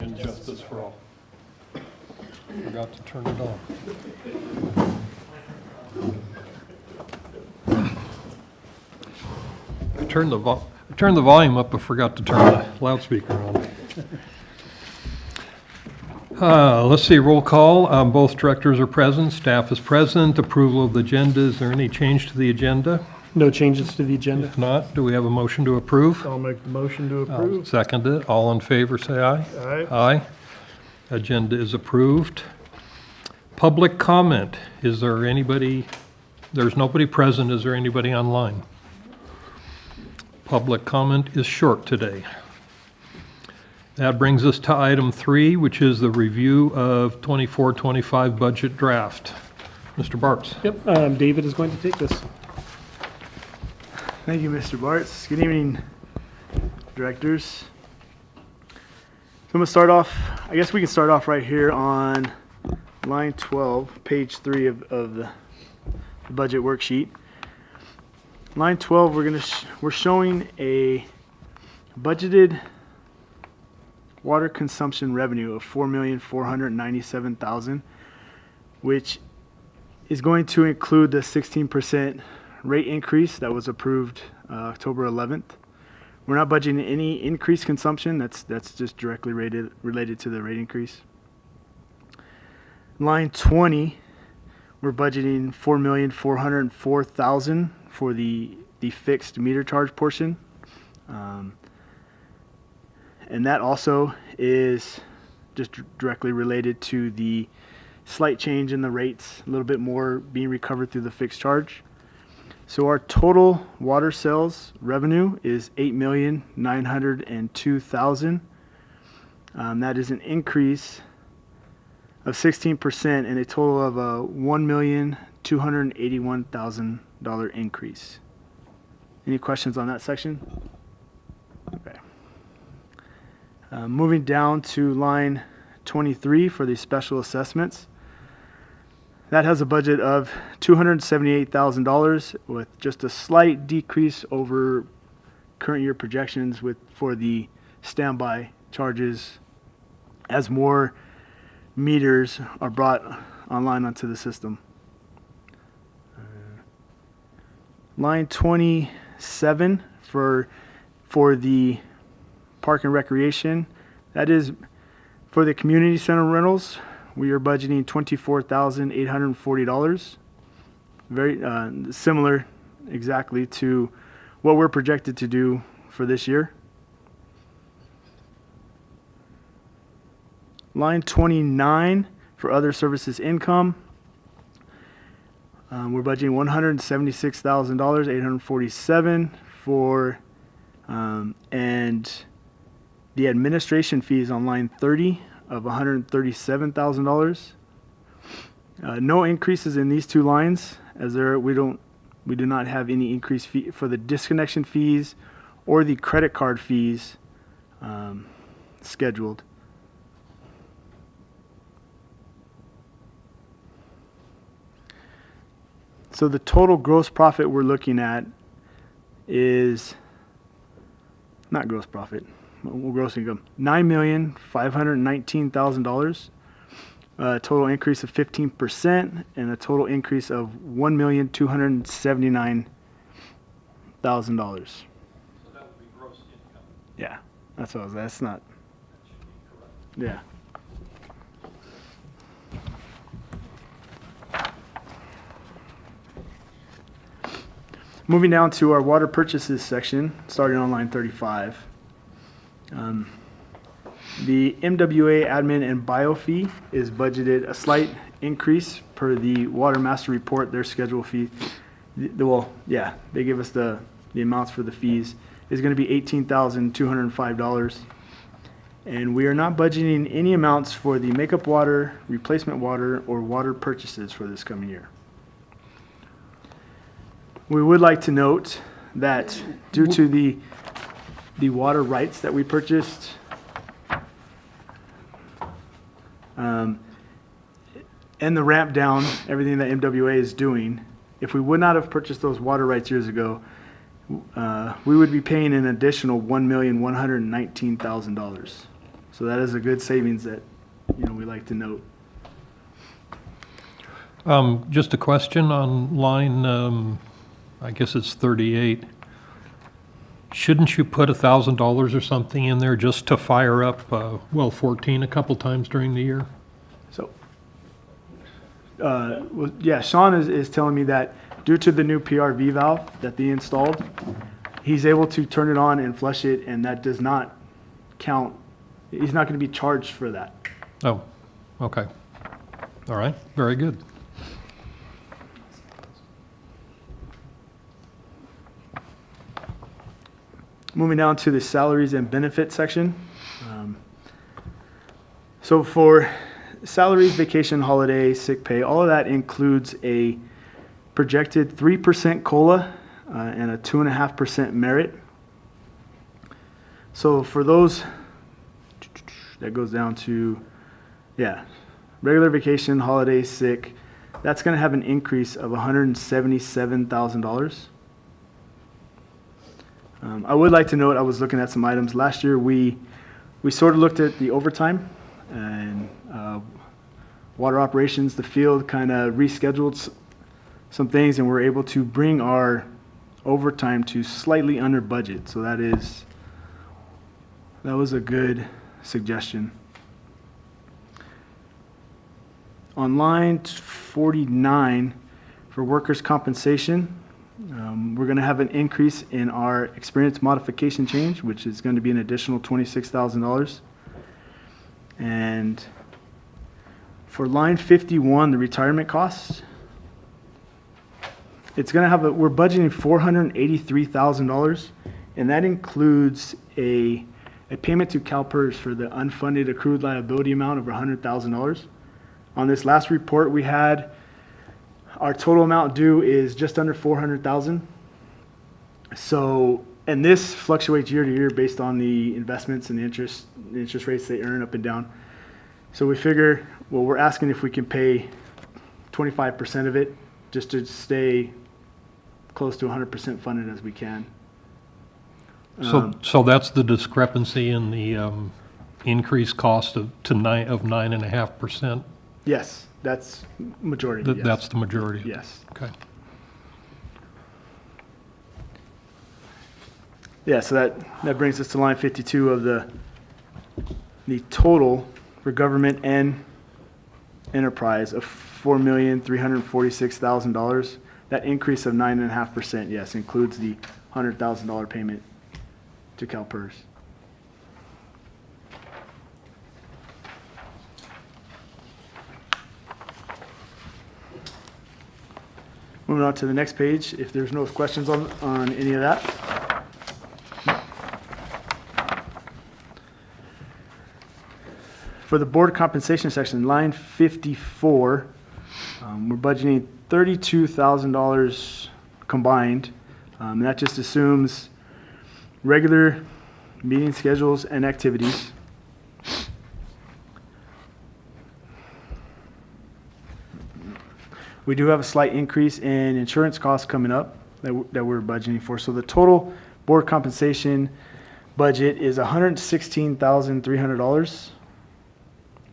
and justice for all. Forgot to turn it on. I turned the volume up, but forgot to turn the loudspeaker on. Let's see, roll call. Both directors are present, staff is present. Approval of the agenda. Is there any change to the agenda? No changes to the agenda. If not, do we have a motion to approve? I'll make the motion to I'll approve. second it. All in favor, say aye. Aye. Aye. Agenda is approved. Public comment. Is there anybody? There's nobody present. Is there anybody online? Public comment is short today. That brings us to item 3, which is the review of 24-25 budget draft. Mr. Bartz. Yep, David is going to take this. Thank you, Mr. Bartz. Good evening, directors. So I'm going to start off, I guess we can start off right here on line 12, page 3 of the budget worksheet. Line 12, we're showing a budgeted water consumption revenue of $4,497,000, which is going to include the 16% rate increase that was approved October 11th. We're not budgeting any increased consumption. That's just directly related to the rate increase. Line 20, we're budgeting $4,404,000 for the fixed meter charge portion. And that also is just directly related to the slight change in the rates, a little bit more being recovered through the fixed charge. So our total water sales revenue is $8,902,000. That is an increase of 16% and a total of a $1,281,000 increase. Any questions on that section? Okay. Moving down to line 23 for the special assessments. That has a budget of $278,000 with just a slight decrease over current year projections for the standby charges as more meters are brought online onto the system. Line 27 for the park and recreation. That is for the community center rentals. We are budgeting $24,840. Very similar exactly to what we're projected to do for this year. Line 29 for other services income. We're budgeting $176,847 for and the administration fees on line 30 of $137,000. No increases in these two lines, as we do not have any increase fee for the disconnection fees or the credit card fees scheduled. So the total gross profit we're looking at is not gross profit. Gross income, $9,519,000, a total increase of 15%, and a total increase of $1,279,000. So that would be gross income. Yeah, that's what that's not. That should be correct. Yeah. Moving down to our water purchases section, starting on line 35. The MWA admin and bio fee is budgeted a slight increase per the water master report. Their schedule fee, they give us the amounts for the fees, is going to be $18,205. And we are not budgeting any amounts for the makeup water, replacement water, or water purchases for this coming year. We would like to note that due to the water rights that we purchased, and the ramp down, everything that MWA is doing, if we would not have purchased those water rights years ago, we would be paying an additional $1,119,000. So that is a good savings that, we like to note. Just a question on line, I guess it's 38. Shouldn't you put $1,000 or something in there just to fire up well 14 a couple times during the year? So, yeah, Sean is telling me that due to the new PRV valve that they installed, he's able to turn it on and flush it, and that does not count. He's not going to be charged for that. Oh, okay. All right, very good. Moving down to the salaries and benefits section. So for salaries, vacation, holiday, sick pay, all of that includes a projected 3% COLA and a 2.5% merit. So for those, that goes down to, regular vacation, holiday, sick, that's going to have an increase of $177,000. I would like to note, I was looking at some items. Last year, we sort of looked at the overtime and water operations. The field kind of rescheduled some things, and we're able to bring our overtime to slightly under budget. So that was a good suggestion. On line 49, for workers' compensation, we're going to have an increase in our experience modification change, which is going to be an additional $26,000. And for line 51, the retirement costs, it's going to have we're budgeting $483,000, and that includes a payment to CalPERS for the unfunded accrued liability amount of $100,000. On this last report we had, our total amount due is just under $400,000. So, and this fluctuates year to year based on the investments and the interest rates they earn up and down. So we figure, well, we're asking if we can pay 25% of it just to stay close to 100% funded as we can. So that's the discrepancy in the increased cost of 9.5%? Yes, that's majority. Yes. That's the majority? Yes. Okay. Yeah, so that brings us to line 52 of the total for government and enterprise of $4,346,000. That increase of 9.5%, yes, includes the $100,000 payment to CalPERS. Moving on to the next page, if there's no questions on any of that. For the board compensation section, line 54, we're budgeting $32,000 combined. And that just assumes regular meeting schedules and activities. We do have a slight increase in insurance costs coming up that we're budgeting for. So the total board compensation budget is $116,300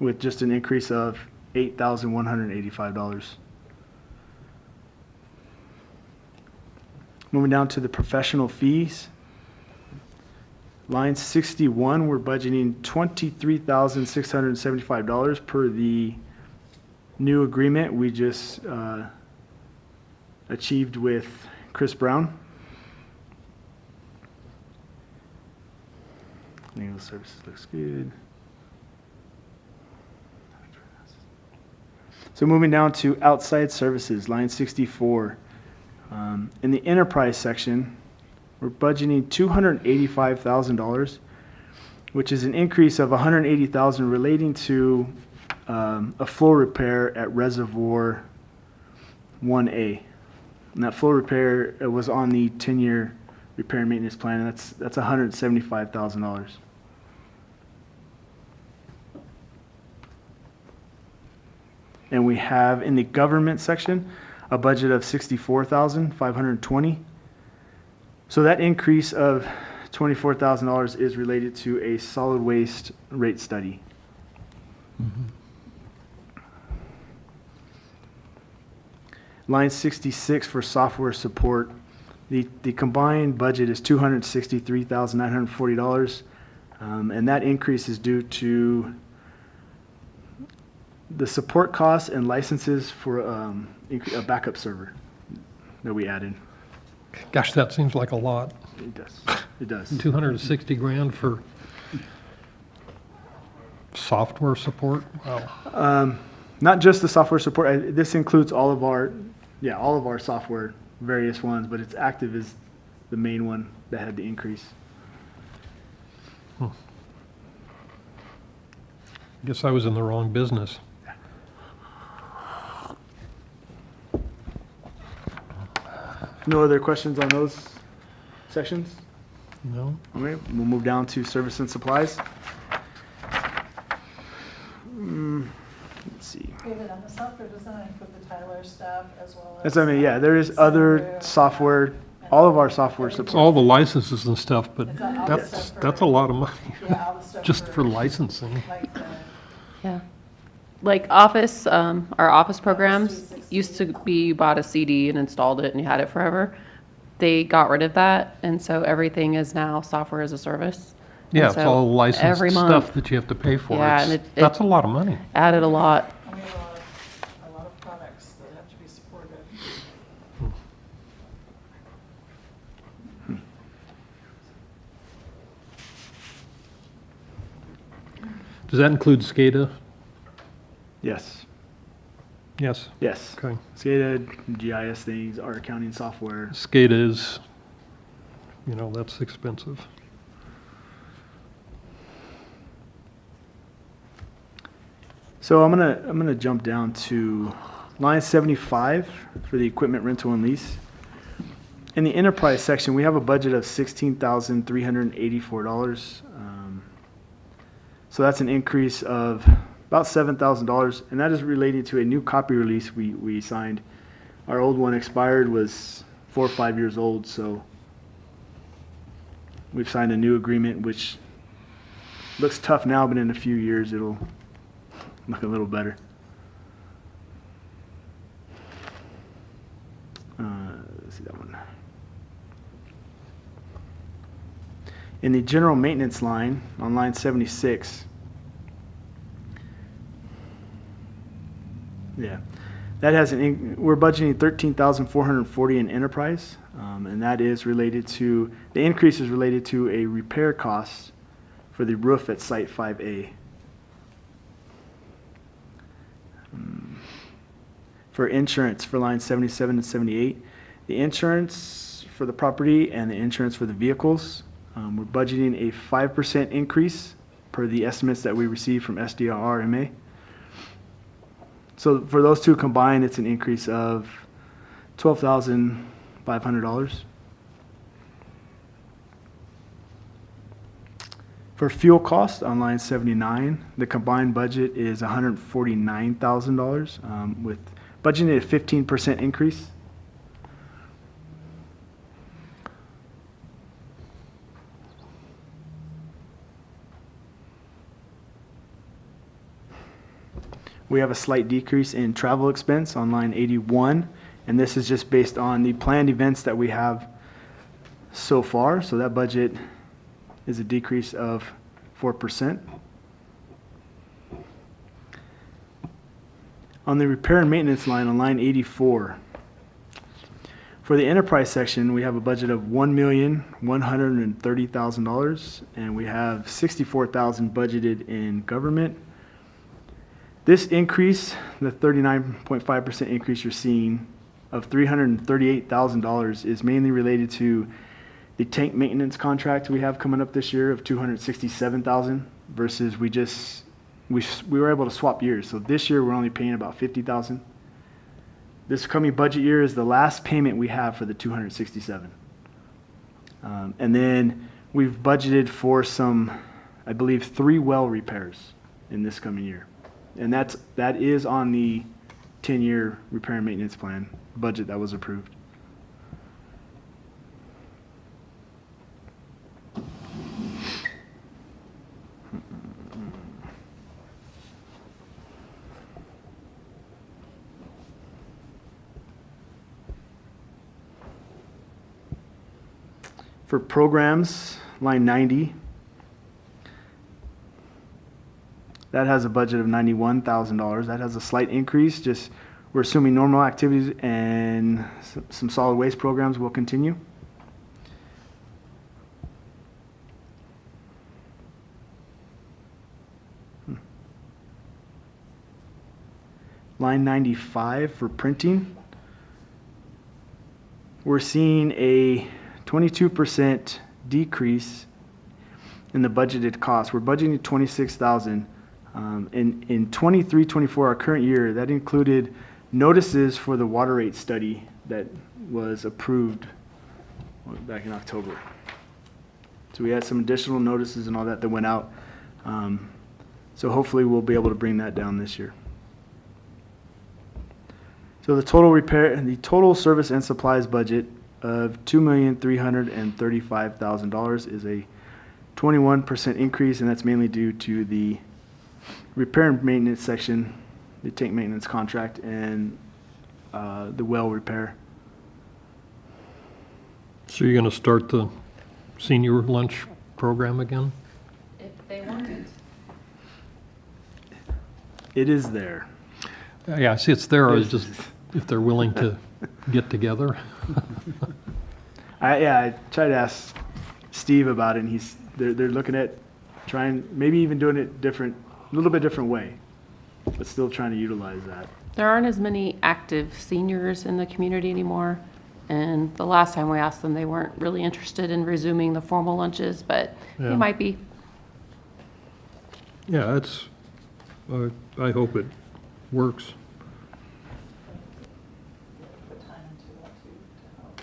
with just an increase of $8,185. Moving down to the professional fees. Line 61, we're budgeting $23,675 per the new agreement we just achieved with Chris Brown. Legal services looks good. So moving down to outside services, line 64. In the enterprise section, we're budgeting $285,000, which is an increase of $180,000 relating to a floor repair at Reservoir 1A. And that floor repair was on the 10-year repair and maintenance plan, and that's $175,000. And we have in the government section a budget of $64,520. So that increase of $24,000 is related to a solid waste rate study. Line 66 for software support. The combined budget is $263,940, and that increase is due to the support costs and licenses for a backup server that we added. Gosh, that seems like a lot. It does. It does. 260 grand for software support? Wow. Not just the software support. This includes all of our software, various ones, but it's Active is the main one that had the increase. Guess I was in the wrong business. No other questions on those sections? No? Okay, we'll move down to service and supplies. Let's see. David, on the software design, put the Tyler stuff as well as. That's what I mean, yeah, there is other software, all of our software It's support. all the licenses and stuff, but It's all the that's stuff a lot of money, Yeah, all the stuff. just for licensing. Like the, Yeah. Like Office, our Office programs used to be you bought a CD and installed it and you had it forever. They got rid of that, and so everything is now software as a service. Yeah, And it's so all licensed every stuff month that you have to pay for. Yeah, It's- and it- That's a lot of money. added a lot. and we have a lot of products that have to be supported. Does that include SCADA? Yes, Yes. yes. Okay. SCADA, GIS things, our accounting software. SCADA is, that's expensive. So I'm gonna jump down to line 75 for the equipment rental and lease. In the enterprise section, we have a budget of $16,384. So that's an increase of about $7,000, and that is related to a new copy release we signed. Our old one expired, was 4 or 5 years old, so we've signed a new agreement, which looks tough now, but in a few years it'll look a little better. Let's see that one. In the general maintenance line, on line 76, yeah, that has we're budgeting $13,440 in enterprise, and that is related to, the increase is related to a repair cost for the roof at Site 5A. For insurance for lines 77 and 78, the insurance for the property and the insurance for the vehicles, we're budgeting a 5% increase per the estimates that we received from SDRMA. So for those two combined, it's an increase of $12,500. For fuel cost on line 79, the combined budget is $149,000, with budgeting a 15% increase. We have a slight decrease in travel expense on line 81, and this is just based on the planned events that we have so far. So that budget is a decrease of 4%. On the repair and maintenance line on line 84, for the enterprise section, we have a budget of $1,130,000, and we have $64,000 budgeted in government. This increase, the 39.5% increase you're seeing of $338,000, is mainly related to the tank maintenance contract we have coming up this year of $267,000 versus we were able to swap years. So this year we're only paying about $50,000. This coming budget year is the last payment we have for the $267,000. And then we've budgeted for some, I believe, 3 well repairs in this coming year. And that is on the 10-year repair and maintenance plan budget that was approved. For programs, line 90, that has a budget of $91,000. That has a slight increase, just we're assuming normal activities and some solid waste programs will continue. Line 95 for printing, we're seeing a 22% decrease in the budgeted cost. We're budgeting 26,000. In 23-24, our current year, that included notices for the water rate study that was approved back in October. So we had some additional notices and all that that went out. So hopefully we'll be able to bring that down this year. So the total service and supplies budget of $2,335,000 is a 21% increase, and that's mainly due to the repair and maintenance section, the tank maintenance contract, and the well repair. So you're going to start the senior lunch program again? If they want it. It is there. Yeah, I see it's there. I was just, if they're willing to get together. I tried to ask Steve about it, and they're looking at trying, maybe even doing it different, a little bit different way, but still trying to utilize that. There aren't as many active seniors in the community anymore. And the last time we asked them, they weren't really interested in resuming the formal lunches, but Yeah. they might be. Yeah, it's, I hope it works. Put time into that too, to help.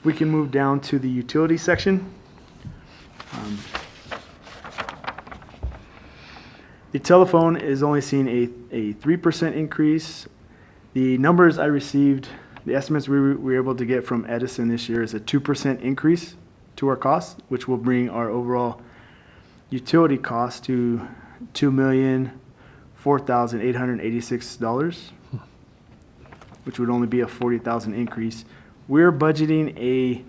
We can move down to the utility section. The telephone is only seeing a 3% increase. The numbers I received, the estimates we were able to get from Edison this year is a 2% increase to our costs, which will bring our overall utility cost to $2,004,886, which would only be a $40,000 increase. We're budgeting a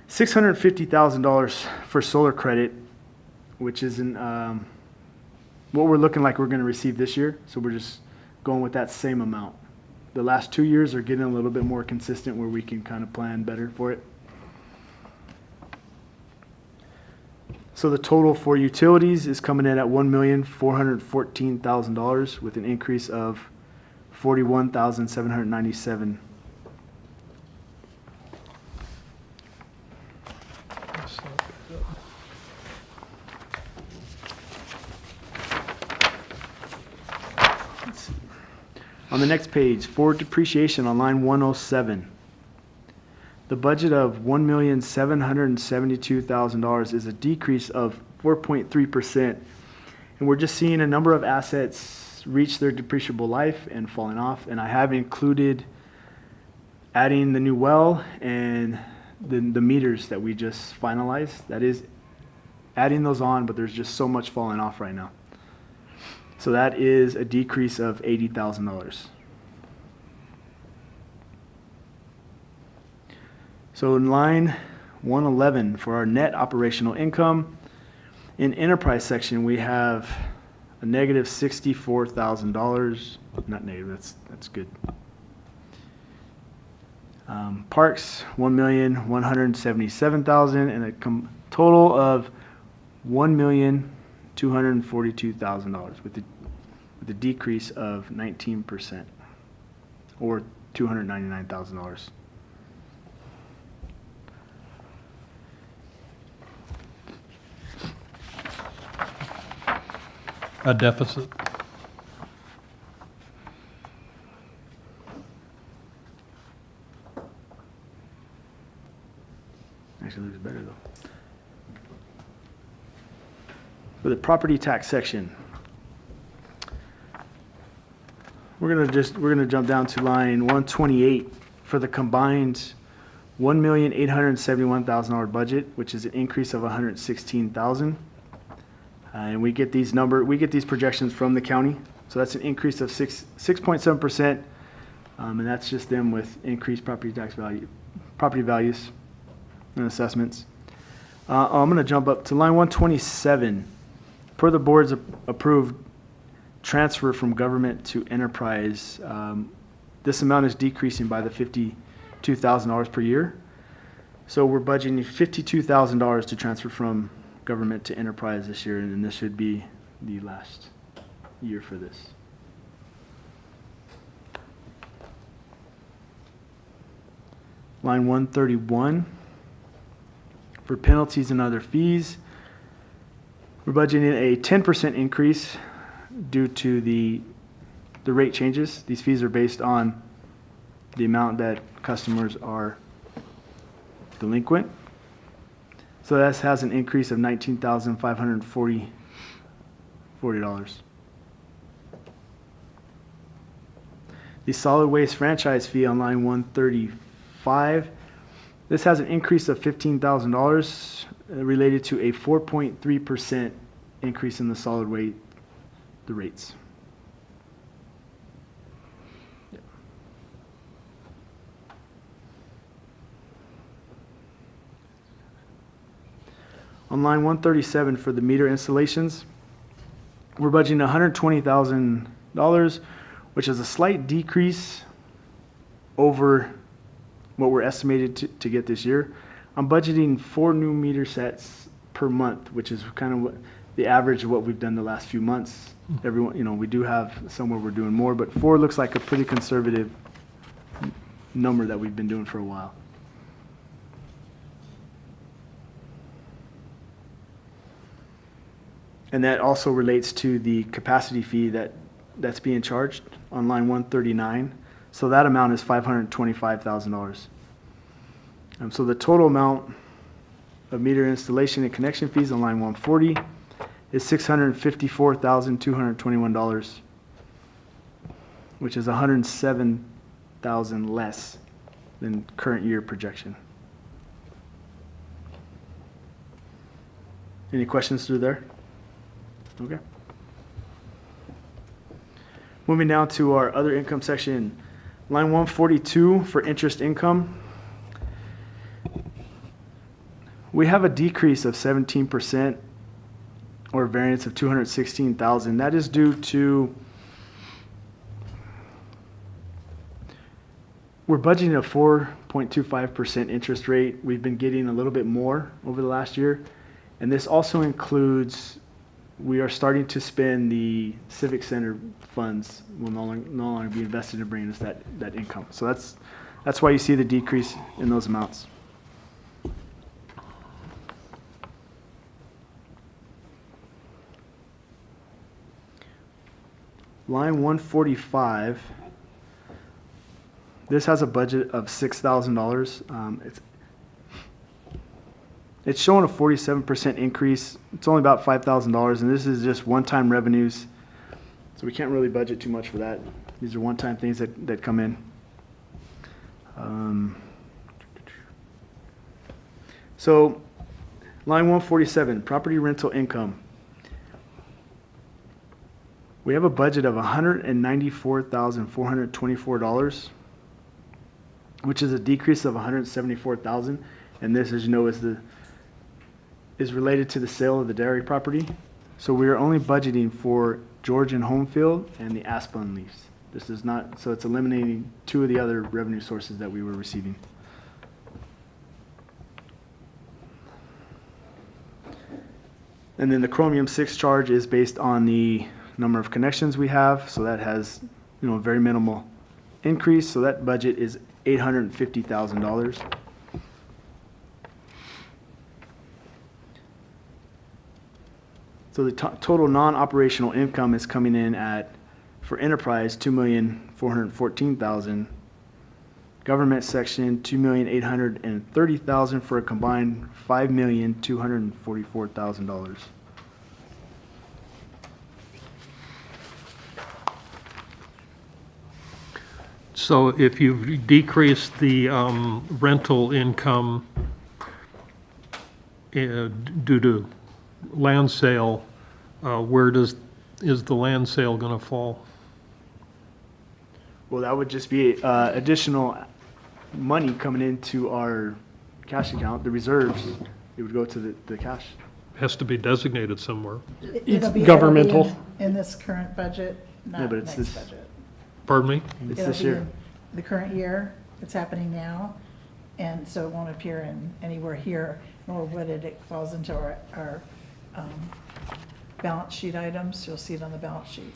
$650,000 for solar credit, which isn't what we're looking like we're going to receive this year. So we're just going with that same amount. The last 2 years are getting a little bit more consistent where we can kind of plan better for it. So the total for utilities is coming in at $1,414,000 with an increase of $41,797. On the next page, for depreciation on line 107, the budget of $1,772,000 is a decrease of 4.3%. And we're just seeing a number of assets reach their depreciable life and falling off. And I have included adding the new well and the meters that we just finalized. That is adding those on, but there's just so much falling off right now. So that is a decrease of $80,000. So in line 111 for our net operational income, in enterprise section we have a negative $64,000. Not negative, that's good. Parks, $1,177,000, and a total of $1,242,000 with a decrease of 19%, or $299,000. A deficit. Actually looks better though. For the property tax section, we're gonna jump down to line 128 for the combined $1,871,000 budget, which is an increase of $116,000. And we get these projections from the county. So that's an increase of 6.7%. And that's just them with increased property values and assessments. I'm gonna jump up to line 127. Per the board's approved transfer from government to enterprise, this amount is decreasing by the $52,000 per year. So we're budgeting $52,000 to transfer from government to enterprise this year, and this should be the last year for this. Line 131, for penalties and other fees, we're budgeting a 10% increase due to the rate changes. These fees are based on the amount that customers are delinquent. So that has an increase of $19,540. The solid waste franchise fee on line 135, this has an increase of $15,000 related to a 4.3% increase in the solid waste, the rates. On line 137 for the meter installations, we're budgeting $120,000, which is a slight decrease over what we're estimated to get this year. I'm budgeting 4 new meter sets per month, which is kind of what the average of what we've done the last few months. Everyone, you know, we do have somewhere we're doing more, but 4 looks like a pretty conservative number that we've been doing for a while. And that also relates to the capacity fee that's being charged on line 139. So that amount is $525,000. So the total amount of meter installation and connection fees on line 140 is $654,221, which is $107,000 less than current year projection. Any questions through there? Okay. Moving down to our other income section, line 142 for interest income. We have a decrease of 17% or a variance of $216,000. That is due to, we're budgeting a 4.25% interest rate. We've been getting a little bit more over the last year. And this also includes, we are starting to spend the Civic Center funds will no longer be invested in bringing us that income. So that's why you see the decrease in those amounts. Line 145, this has a budget of $6,000. It's showing a 47% increase. It's only about $5,000, and this is just one-time revenues. So we can't really budget too much for that. These are one-time things that come in. So line 147, property rental income. We have a budget of $194,424, which is a decrease of $174,000. And this, as you know, is related to the sale of the dairy property. So we are only budgeting for George and Homefield and the Aspen lease. This is not, so it's eliminating 2 of the other revenue sources that we were receiving. And then the Chromium 6 charge is based on the number of connections we have. So that has, a very minimal increase. So that budget is $850,000. So the total non-operational income is coming in at, for enterprise, $2,414,000. Government section, $2,830,000 for a combined $5,244,000. So if you've decreased the rental income due to land sale, where is the land sale going to fall? Well, that would just be additional money coming into our cash account, the reserves. It would go to the cash. Has to be designated somewhere. It's governmental. In this current budget, Yeah, not but it's next this- budget. Pardon me? It's It'll this be year. in the current year, it's happening now, and so it won't appear anywhere here, nor would it. It falls into our balance sheet items. You'll see it on the balance sheet.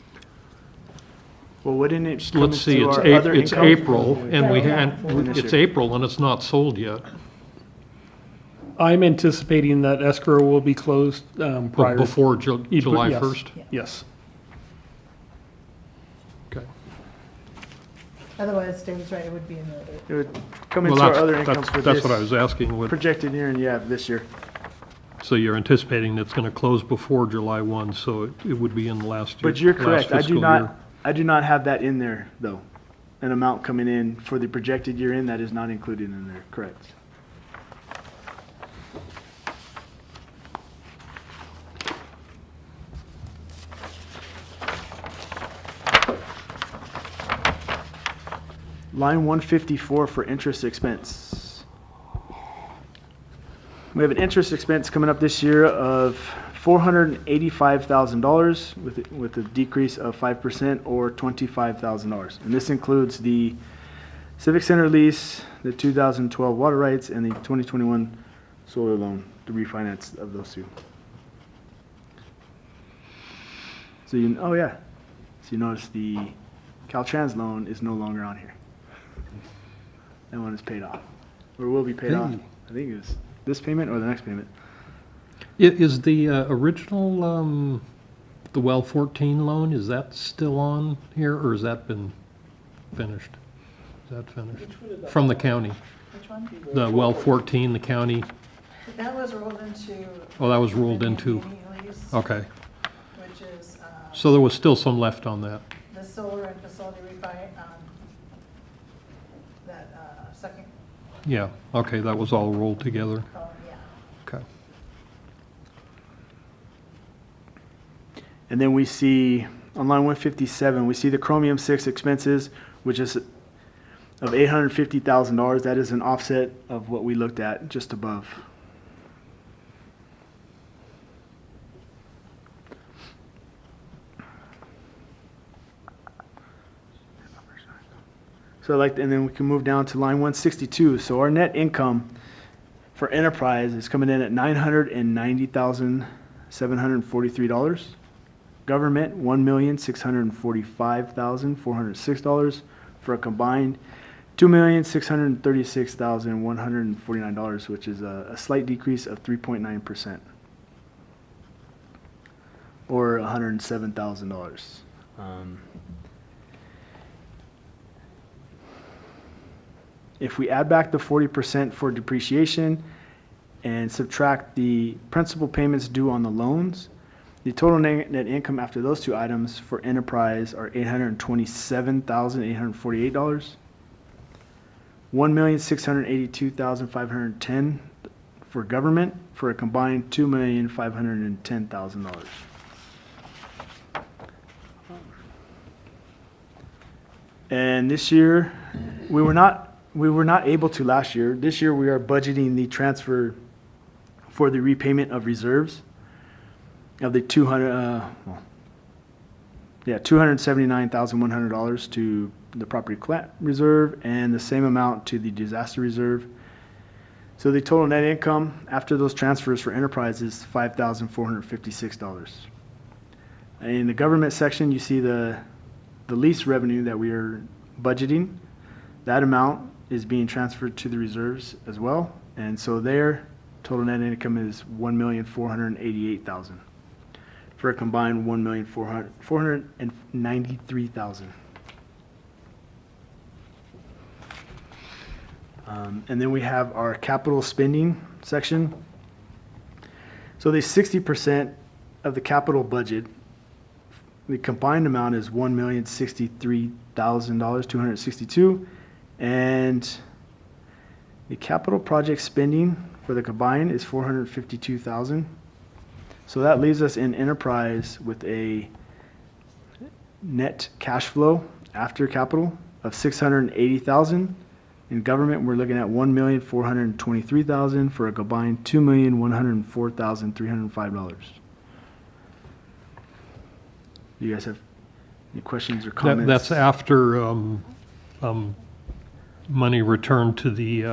Well, wouldn't it come Let's see, into it's our other it's income? April, and we Yeah. had, it's April and it's not sold yet. I'm anticipating that escrow will be closed prior. Before July Yes. 1st? Yes. Okay. Otherwise, David's right, it would be in the, It would come Well, into our other income that's, for that's what I this was asking. projected year, and yeah, this year. So you're anticipating it's going to close before July 1, so it would be in the last year. But you're last correct. I do fiscal not, year. I do not have that in there, though. An amount coming in for the projected year in, that is not included in there, correct? Line 154 for interest expense. We have an interest expense coming up this year of $485,000 with a decrease of 5% or $25,000. And this includes the Civic Center lease, the 2012 water rights, and the 2021 solar loan, the refinance of those two. So oh yeah, so you notice the Caltrans loan is no longer on here. That one is paid off, or will be paid off. I think it was this payment or the next payment. Is the original, the well 14 loan, is that still on here, or has that been finished? Is that finished? From the county? which one? The well 14, the county, That was rolled into. oh, that was rolled into, the lease, okay. which is, So there was still some left on that. the solar and facility refi, that, second Yeah, okay, that was all rolled together. column, yeah. Okay. And then we see, on line 157, we see the Chromium 6 expenses, which is of $850,000. That is an offset of what we looked at just above. So and then we can move down to line 162. So our net income for enterprise is coming in at $990,743. Government, $1,645,406 for a combined $2,636,149, which is a slight decrease of 3.9%, or $107,000. If we add back the 40% for depreciation and subtract the principal payments due on the loans, the total net income after those two items for enterprise are $827,848, $1,682,510 for government, for a combined $2,510,000. And this year, we were not able to last year. This year, we are budgeting the transfer for the repayment of reserves of the $279,100 to the property plant reserve and the same amount to the disaster reserve. So the total net income after those transfers for enterprise is $5,456. In the government section, you see the lease revenue that we are budgeting. That amount is being transferred to the reserves as well. And so their total net income is $1,488,000 for a combined $1,493,000. And then we have our capital spending section. So the 60% of the capital budget, the combined amount is $1,063,262, and the capital project spending for the combined is $452,000. So that leaves us in enterprise with a net cash flow after capital of 680,000. In government, we're looking at 1,423,000 for a combined $2,104,305. Do you guys have any questions or comments? That's after money returned to the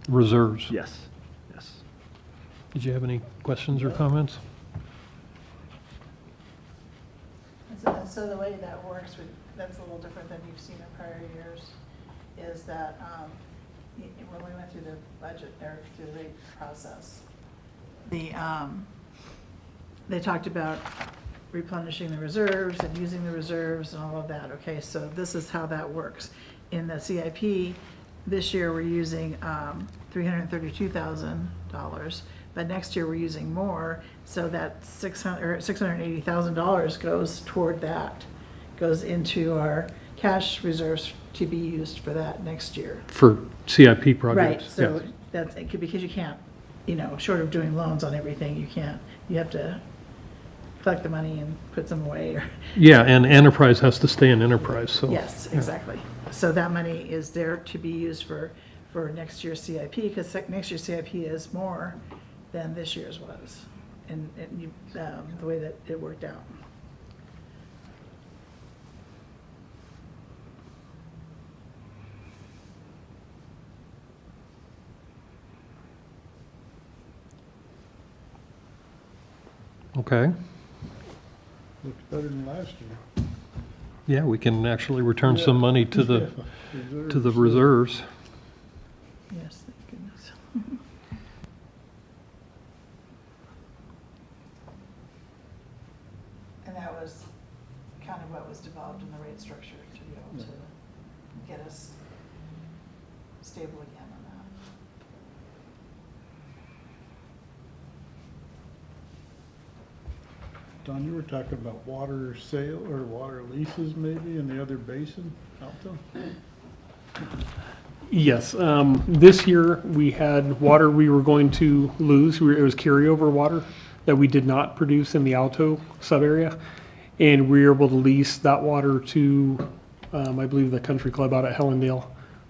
reserves. Yes, yes. Did you have any questions or comments? So the way that works, that's a little different than you've seen in prior years, is that when we went through the budget, or through the rate process, they talked about replenishing the reserves and using the reserves and all of that. Okay, so this is how that works. In the CIP, this year we're using $332,000, but next year we're using more, so that $680,000 goes toward that, goes into our cash reserves to be used for that next year. For CIP Right, projects? so yeah. that's, because you can't, short of doing loans on everything, you have to collect the money and put some away, or, Yeah, and enterprise has to stay in enterprise, so. yes, exactly. So that money is there to be used for next year's CIP, because next year's CIP is more than this year's was, and the way that it worked out. Okay. Looks better than last year. Yeah, we can actually return some money to the Reserves. reserves. Yes, thank goodness. And that was kind of what was developed in the rate structure to be able to get us stable again on that. Don, you were talking about water sale or water leases maybe in the other basin out there? Yes, this year we had water we were going to lose. It was carryover water that we did not produce in the Alto sub-area. And we were able to lease that water to, I believe, the country club out at Hellendale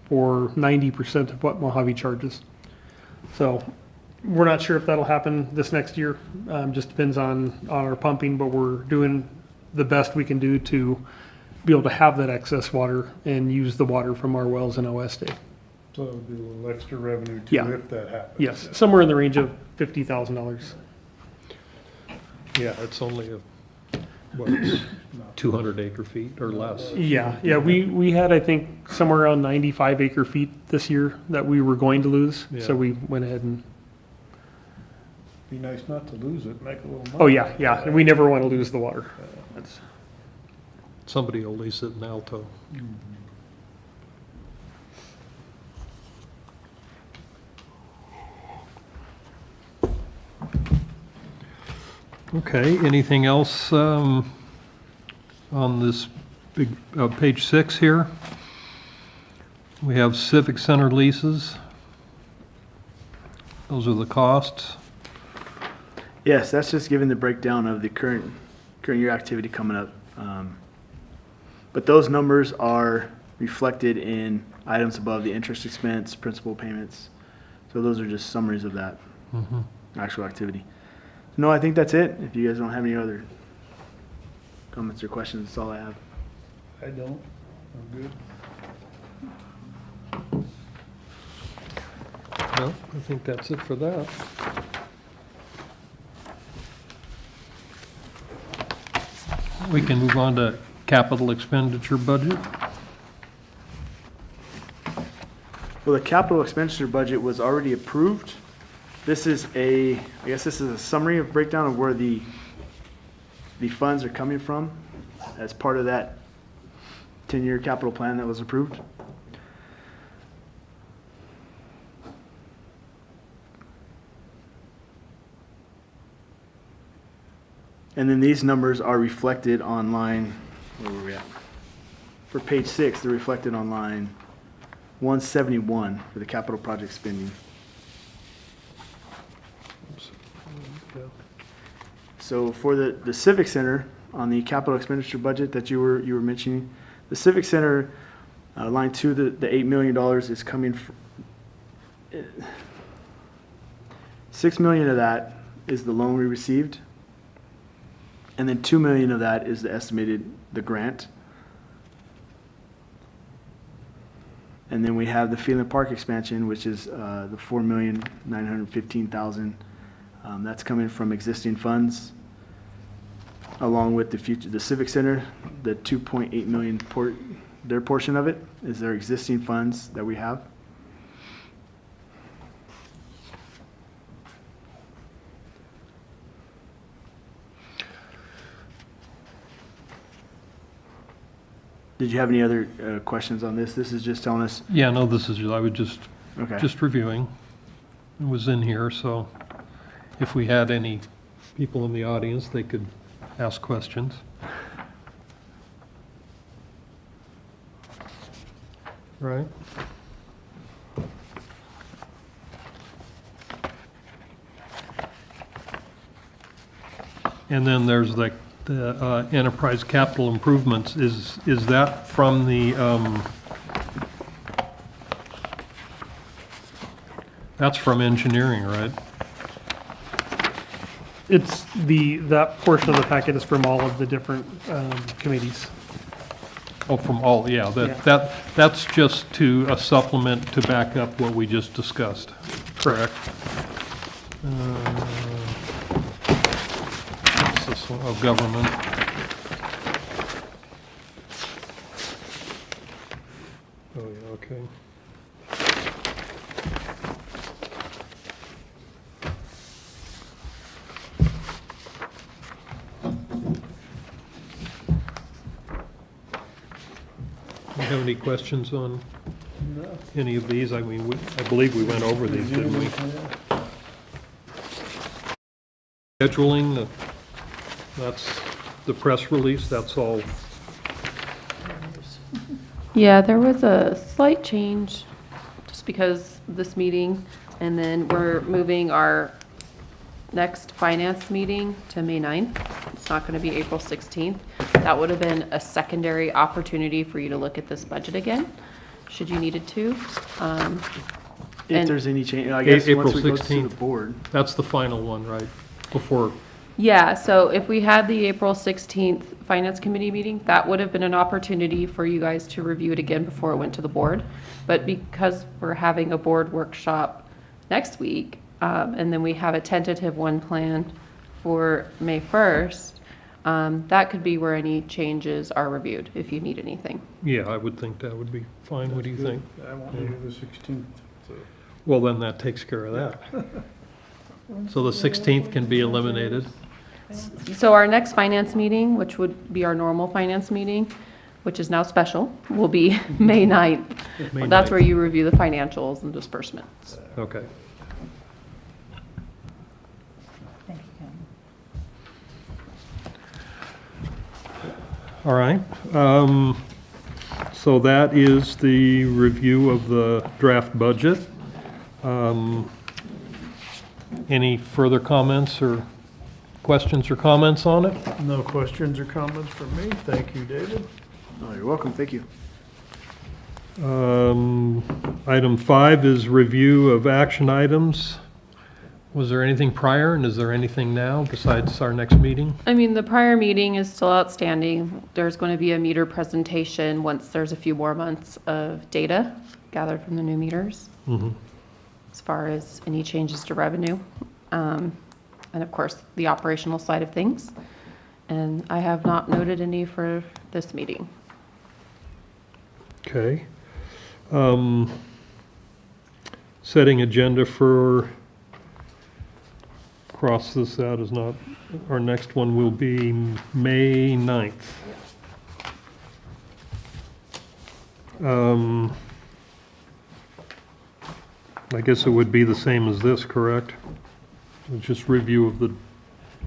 for 90% of what Mojave charges. So we're not sure if that'll happen this next year. Just depends on our pumping, but we're doing the best we can do to be able to have that excess water and use the water from our wells in OSD. So it would be a little extra revenue too Yeah. if that happens. Yes, somewhere in the range of $50,000. Yeah, it's only a, what, 200 acre feet or less. Yeah, we had, I think, somewhere around 95 acre feet this year that we were going to lose. Yeah. So we went ahead and, Be nice not to lose it, make a little money. oh yeah, we never want to lose the water. That's, Somebody will lease it in Alto. Okay, anything else on this big, page 6 here? We have Civic Center leases. Those are the costs. Yes, that's just giving the breakdown of the current year activity coming up. But those numbers are reflected in items above the interest expense, principal payments. So those are just summaries of that actual activity. No, I think that's it. If you guys don't have any other comments or questions, that's all I have. I don't, I'm good. No, I think that's it for that. We can move on to capital expenditure budget. Well, the capital expenditure budget was already approved. This is I guess this is a summary of breakdown of where the funds are coming from as part of that 10-year capital plan that was approved. And then these numbers are reflected on line, where were we at? For page 6, they're reflected on line 171 for the capital project spending. So for the Civic Center, on the capital expenditure budget that you were mentioning, The Civic Center, line 2, the $8 million is coming from, $6 million of that is the loan we received. And then $2 million of that is the estimated, the grant. And then we have the Phelan Park expansion, which is the $4,915,000. That's coming from existing funds, along with the Civic Center, the 2.8 million their portion of it is their existing funds that we have. Did you have any other questions on this? This is just telling us, Yeah, no, this is, I would just okay. reviewing. It was in here, so if we had any people in the audience, they could ask questions. Right? And then there's the enterprise capital improvements. Is that from the, that's from engineering, right? It's that portion of the packet is from all of the different committees. Oh, from all, yeah, Yeah. that's just to a supplement to back up what we just discussed, correct? What's this one? Oh, government. Oh, yeah, okay. Do you have any questions on any of these? I mean, I believe we went over these, didn't we? Scheduling, that's the press release, that's all. Yeah, there was a slight change just because of this meeting, and then we're moving our next finance meeting to May 9th. It's not going to be April 16th. That would have been a secondary opportunity for you to look at this budget again, should you needed to. If and- there's any change, I guess April once we go to 16th. the board. That's the final one, right? Before, Yeah, so if we had the April 16th Finance Committee meeting, that would have been an opportunity for you guys to review it again before it went to the board. But because we're having a board workshop next week, and then we have a tentative one planned for May 1st, that could be where any changes are reviewed, if you need anything. yeah, I would think that would be fine. What do you think? I won't be here the 16th, so. Well, then that takes care of that. So the 16th can be eliminated. So our next finance meeting, which would be our normal finance meeting, which is now special, will be May 9th. May That's 9th. where you review the financials and disbursements. Okay. Thank you, Ken. All right. So that is the review of the draft budget. Any further comments or questions or comments on it? No questions or comments from me. Thank you, David. Oh, you're welcome, thank you. Item 5 is review of action items. Was there anything prior, and is there anything now besides our next meeting? I mean, the prior meeting is still outstanding. There's going to be a meter presentation once there's a few more months of data gathered from the new meters, as far as any changes to revenue. And of course, the operational side of things. And I have not noted any for this meeting. Okay. Setting agenda for, cross this out is not, our next one will be May 9th. I guess it would be the same as this, correct? Just review of the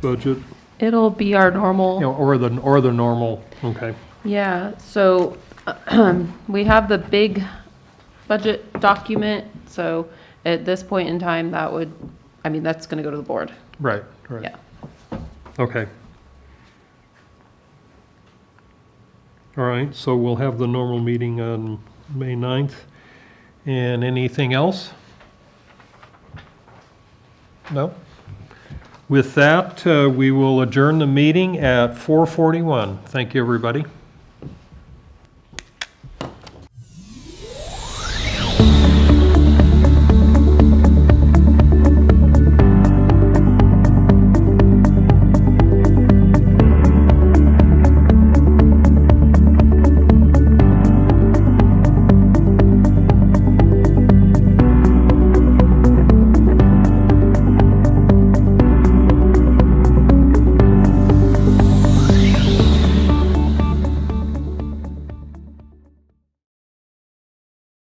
budget, It'll be our normal. or the normal, okay. Yeah, so we have the big budget document, so at this point in time, that's gonna go to the board, Right, right. yeah. Okay. All right, so we'll have the normal meeting on May 9th. And anything else? No? With that, we will adjourn the meeting at 4:41. Thank you, everybody.